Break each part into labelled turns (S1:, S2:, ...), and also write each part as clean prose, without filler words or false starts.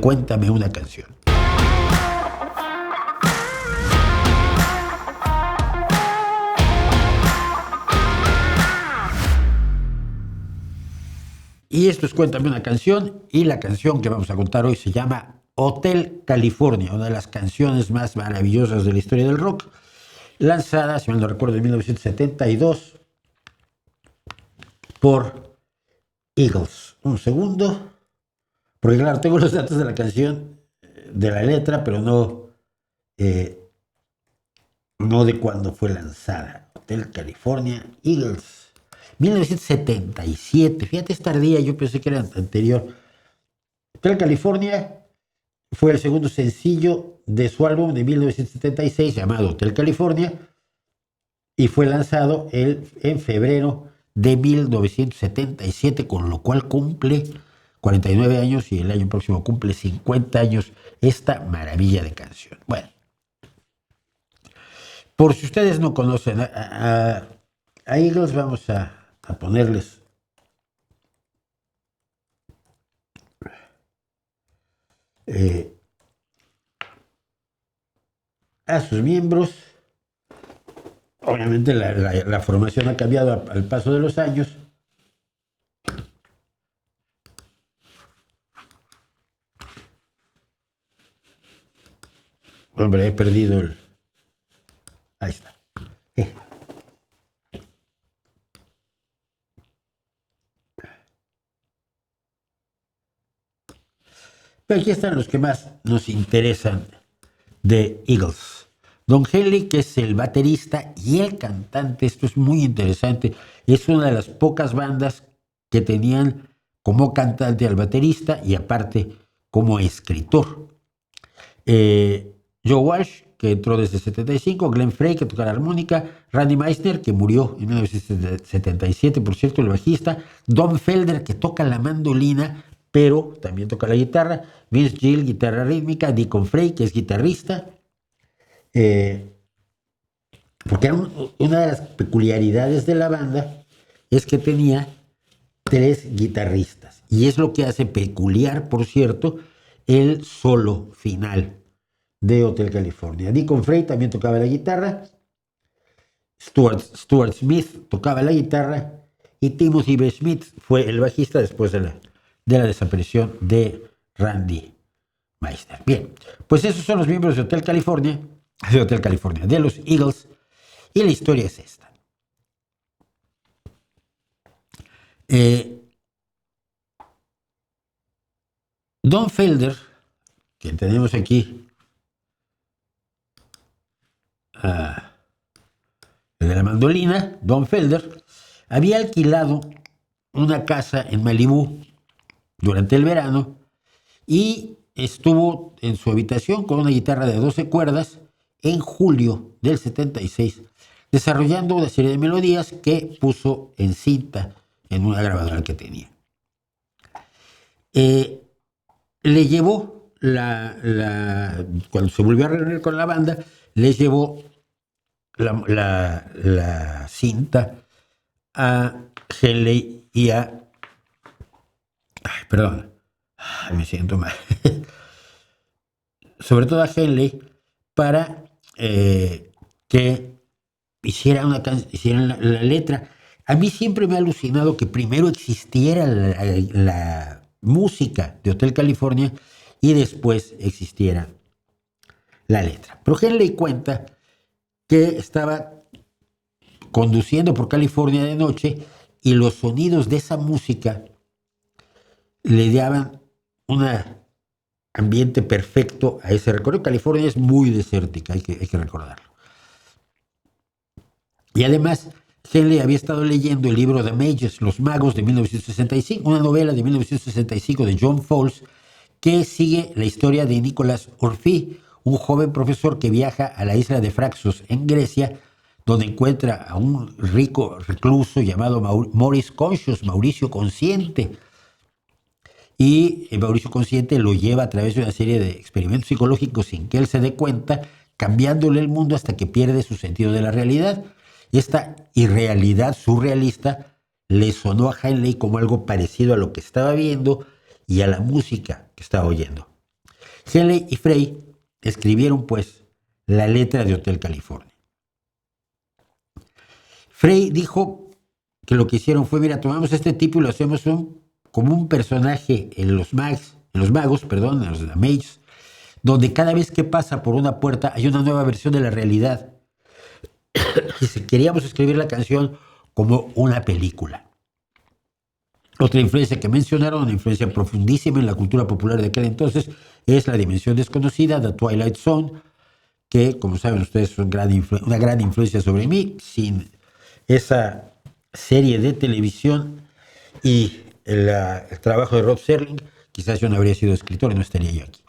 S1: Cuéntame una canción. Y esto es Cuéntame una canción, y la canción que vamos a contar hoy se llama Hotel California, una de las canciones más maravillosas de la historia del rock, lanzada, si mal no recuerdo, en 1972 por Eagles. Un segundo, porque claro, tengo los datos de la canción, de la letra, pero no de cuándo fue lanzada. Hotel California, Eagles. 1977, fíjate, es tardía, yo pensé que era anterior. Hotel California fue el segundo sencillo de su álbum de 1976 llamado Hotel California y fue lanzado en febrero de 1977, con lo cual cumple 49 años y el año próximo cumple 50 años esta maravilla de canción. Bueno, por si ustedes no conocen a Eagles, vamos a ponerles a sus miembros. Obviamente la formación ha cambiado al paso de los años. Hombre, he perdido el... Ahí está. Pero aquí están los que más nos interesan de Eagles. Don Henley, que es el baterista y el cantante, esto es muy interesante, es una de las pocas bandas que tenían como cantante al baterista y aparte como escritor. Joe Walsh, que entró desde 75, Glenn Frey, que toca la armónica, Randy Meisner, que murió en 1977, por cierto, el bajista, Don Felder, que toca la mandolina, pero también toca la guitarra, Vince Gill, guitarra rítmica, Deacon Frey, que es guitarrista, porque una de las peculiaridades de la banda es que tenía 3 guitarristas, y es lo que hace peculiar, por cierto, el solo final de Hotel California. Deacon Frey también tocaba la guitarra, Stuart Smith tocaba la guitarra, y Timothy B. Smith fue el bajista después de la desaparición de Randy Meisner. Bien, pues esos son los miembros de Hotel California, de los Eagles, y la historia es esta. Don Felder, que tenemos aquí, el de la mandolina, Don Felder, había alquilado una casa en Malibú durante el verano y estuvo en su habitación con una guitarra de 12 cuerdas en julio del 76, desarrollando una serie de melodías que puso en cinta en una grabadora que tenía. Le llevó cuando se volvió a reunir con la banda, les llevó la cinta a Henley y a... me siento mal. Sobre todo a Henley, para que hicieran la letra. A mí siempre me ha alucinado que primero existiera la música de Hotel California y después existiera la letra. Pero Henley cuenta que estaba conduciendo por California de noche y los sonidos de esa música le daban un ambiente perfecto a ese recorrido. California es muy desértica, hay que recordarlo. Y además, Henley había estado leyendo el libro The Mages, Los Magos, de 1965, una novela de 1965 de John Fowles, que sigue la historia de Nicholas Orphee, un joven profesor que viaja a la isla de Fraxos en Grecia, donde encuentra a un rico recluso llamado Maurice Conscious, Mauricio Consciente. Y Mauricio Consciente lo lleva a través de una serie de experimentos psicológicos sin que él se dé cuenta, cambiándole el mundo hasta que pierde su sentido de la realidad. Esta irrealidad surrealista le sonó a Henley como algo parecido a lo que estaba viendo y a la música que estaba oyendo. Henley y Frey escribieron, pues, la letra de Hotel California. Frey dijo que lo que hicieron fue, mira, tomamos a este tipo y lo hacemos como un personaje en los magos, en los mages, donde cada vez que pasa por una puerta hay una nueva versión de la realidad. Y si queríamos escribir la canción como una película. Otra influencia que mencionaron, una influencia profundísima en la cultura popular de aquel entonces, es La Dimensión Desconocida, The Twilight Zone, que, como saben ustedes, es una gran influencia sobre mí. Sin esa serie de televisión y el trabajo de Rod Serling, quizás yo no habría sido escritor y no estaría yo aquí.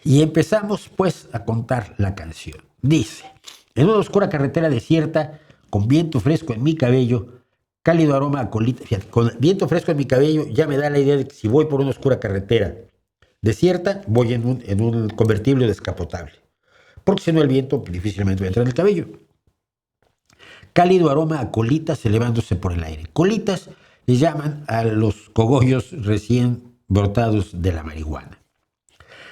S1: Y empezamos, pues, a contar la canción. Dice: en una oscura carretera desierta, con viento fresco en mi cabello, cálido aroma a colita. Fíjate, con viento fresco en mi cabello ya me da la idea de que si voy por una oscura carretera desierta, voy en un convertible descapotable. Porque si no, el viento difícilmente va a entrar en el cabello. Cálido aroma a colitas elevándose por el aire. Colitas le llaman a los cogollos recién brotados de la marihuana.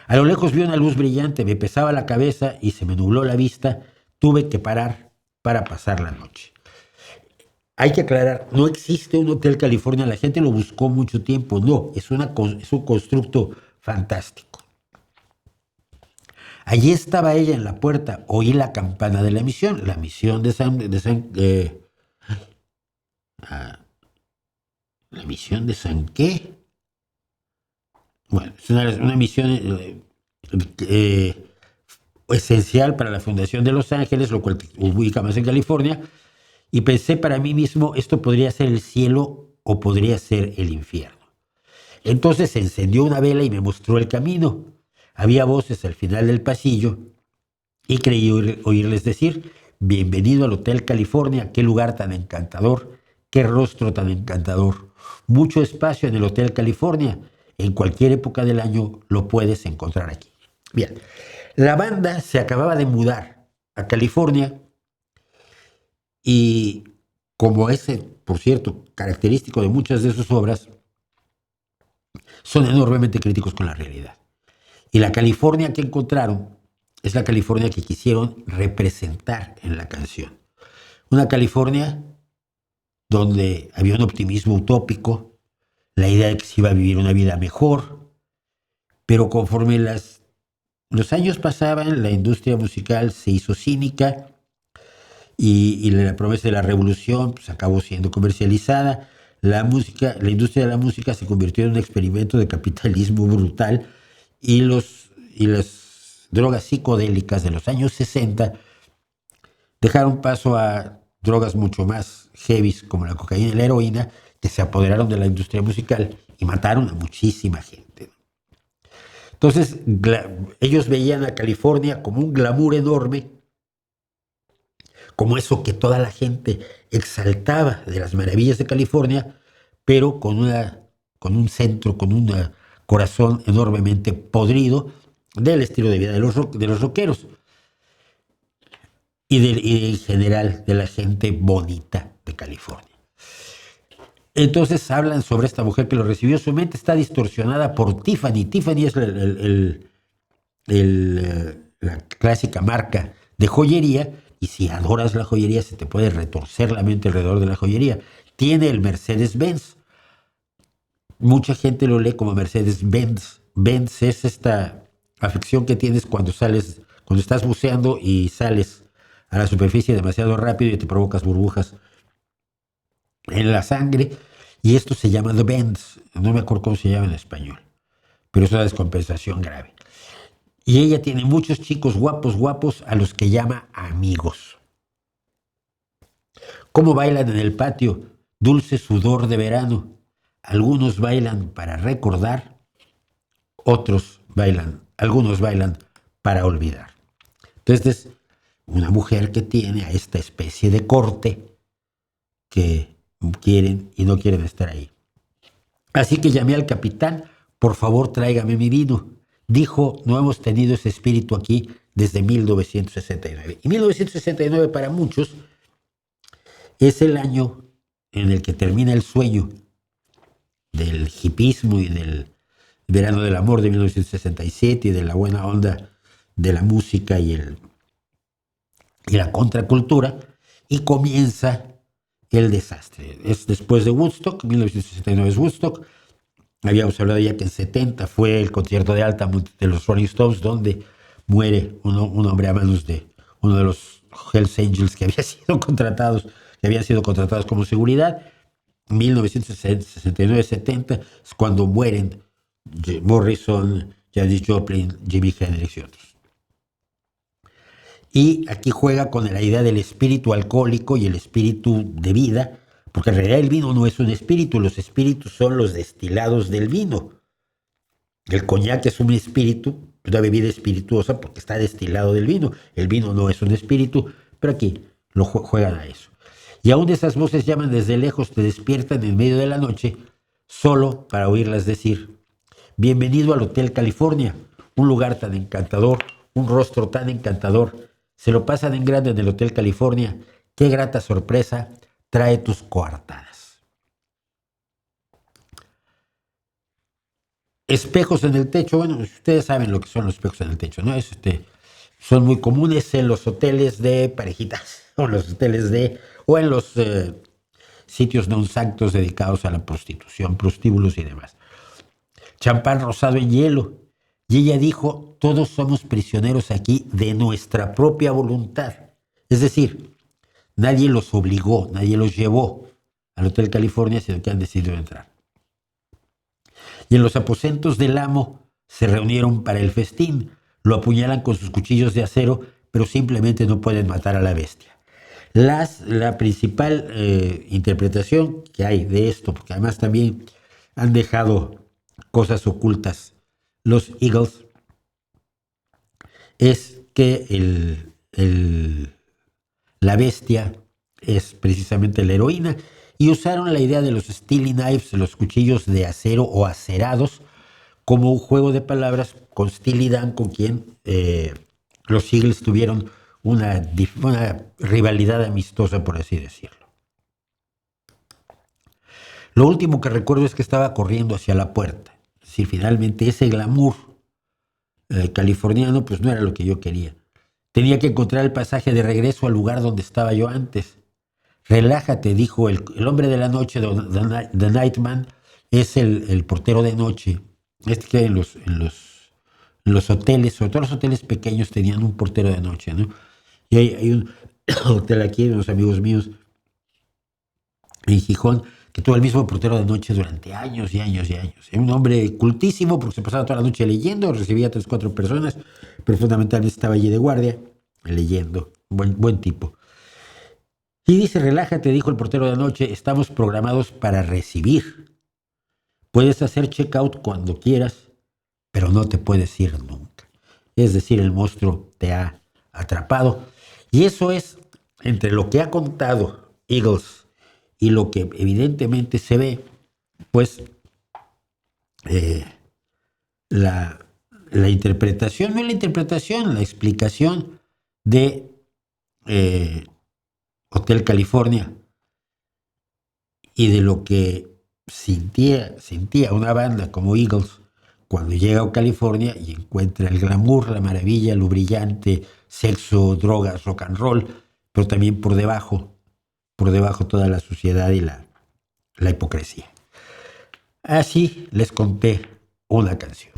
S1: A lo lejos vi una luz brillante, me pesaba la cabeza y se me nubló la vista. Tuve que parar para pasar la noche. Hay que aclarar, no existe un Hotel California, la gente lo buscó mucho tiempo, no, es un constructo fantástico. Allí estaba ella en la puerta, oí la campana de la misión ¿la misión de San qué? Bueno, es una misión esencial para la fundación de Los Ángeles, lo cual ubica más en California, y pensé para mí mismo, esto podría ser el cielo o podría ser el infierno. Entonces se encendió una vela y me mostró el camino. Había voces al final del pasillo y creí oírles decir: bienvenido al Hotel California, qué lugar tan encantador, qué rostro tan encantador. Mucho espacio en el Hotel California, en cualquier época del año lo puedes encontrar aquí. Bien, la banda se acababa de mudar a California y, como ese, por cierto, característico de muchas de sus obras, son enormemente críticos con la realidad. Y la California que encontraron es la California que quisieron representar en la canción. Una California donde había un optimismo utópico, la idea de que se iba a vivir una vida mejor, pero conforme los años pasaban, la industria musical se hizo cínica y la promesa de la revolución pues, acabó siendo comercializada. La industria de la música se convirtió en un experimento de capitalismo brutal y las drogas psicodélicas de los años 60 dejaron paso a drogas mucho más heavies como la cocaína y la heroína, que se apoderaron de la industria musical y mataron a muchísima gente. Entonces, ellos veían a California como un glamour enorme, como eso que toda la gente exaltaba de las maravillas de California, pero con un centro, con un corazón enormemente podrido del estilo de vida de los rockeros y en general de la gente bonita de California. Entonces hablan sobre esta mujer que lo recibió. Su mente está distorsionada por Tiffany. Tiffany es la clásica marca de joyería, y si adoras la joyería se te puede retorcer la mente alrededor de la joyería. Tiene el Mercedes-Benz. Mucha gente lo lee como Mercedes-Benz. Benz es esta afección que tienes cuando estás buceando y sales a la superficie demasiado rápido y te provocas burbujas en la sangre, y esto se llama The Bends, no me acuerdo cómo se llama en español, pero es una descompensación grave. Y ella tiene muchos chicos guapos a los que llama amigos. ¿Cómo bailan en el patio? Dulce sudor de verano. Algunos bailan para recordar, algunos bailan para olvidar. Entonces, una mujer que tiene a esta especie de corte que quieren y no quieren estar ahí. Así que llamé al capitán: por favor, tráigame mi vino. Dijo: no hemos tenido ese espíritu aquí desde 1969. Y 1969 para muchos es el año en el que termina el sueño del hipismo y Verano del Amor de 1967 y de la buena onda de la música y la contracultura, y comienza el desastre. Es después de Woodstock, 1969 es Woodstock. Habíamos hablado ya que en 70 fue el concierto de Altamont de los Rolling Stones, donde muere un hombre a manos de uno de los Hells Angels que habían sido contratados como seguridad. 1969-70 es cuando mueren Morrison, Janis Joplin, Jimi Hendrix y otros. Y aquí juega con la idea del espíritu alcohólico y el espíritu de vida, porque en realidad el vino no es un espíritu, los espíritus son los destilados del vino. El coñac es un espíritu, una bebida espirituosa porque está destilado del vino. El vino no es un espíritu, pero aquí lo juegan a eso. Y aún esas voces llaman desde lejos, te despiertan en medio de la noche, solo para oírlas decir: bienvenido al Hotel California, un lugar tan encantador, un rostro tan encantador. Se lo pasan en grande en el Hotel California. Qué grata sorpresa trae tus coartadas. Espejos en el techo. Bueno, ustedes saben lo que son los espejos en el techo, ¿no? Son muy comunes en los hoteles de parejitas, o en los sitios non santos dedicados a la prostitución, prostíbulos y demás. Champán rosado en hielo. Y ella dijo: todos somos prisioneros aquí de nuestra propia voluntad. Es decir, nadie los obligó, nadie los llevó al Hotel California, sino que han decidido entrar. Y en los aposentos del amo se reunieron para el festín. Lo apuñalan con sus cuchillos de acero, pero simplemente no pueden matar a la bestia. La principal interpretación que hay de esto, porque además también han dejado cosas ocultas los Eagles, es que la bestia es precisamente la heroína, y usaron la idea de los Steely Knives, los cuchillos de acero o acerados, como un juego de palabras con Steely Dan, con quien los Eagles tuvieron una rivalidad amistosa, por así decirlo. Lo último que recuerdo es que estaba corriendo hacia la puerta. Es decir, finalmente ese glamour californiano pues no era lo que yo quería. Tenía que encontrar el pasaje de regreso al lugar donde estaba yo antes. Relájate, dijo el hombre de la noche, The Nightman, es el portero de noche. Que en los hoteles, sobre todo los hoteles pequeños, tenían un portero de noche, ¿no? Y hay un hotel aquí de unos amigos míos en Gijón que tuvo el mismo portero de noche durante años y años y años. Era un hombre cultísimo porque se pasaba toda la noche leyendo, recibía 3 o 4 personas, pero fundamentalmente estaba allí de guardia, leyendo. Buen tipo. Y dice: relájate, dijo el portero de noche, estamos programados para recibir. Puedes hacer check-out cuando quieras, pero no te puedes ir nunca. Es decir, el monstruo te ha atrapado. Y eso es, entre lo que ha contado Eagles y lo que evidentemente se ve, pues la interpretación, no la interpretación, la explicación de Hotel California y de lo que sentía una banda como Eagles cuando llega a California y encuentra el glamour, la maravilla, lo brillante, sexo, drogas, rock and roll, pero también por debajo toda la suciedad y la hipocresía. Así les conté una canción.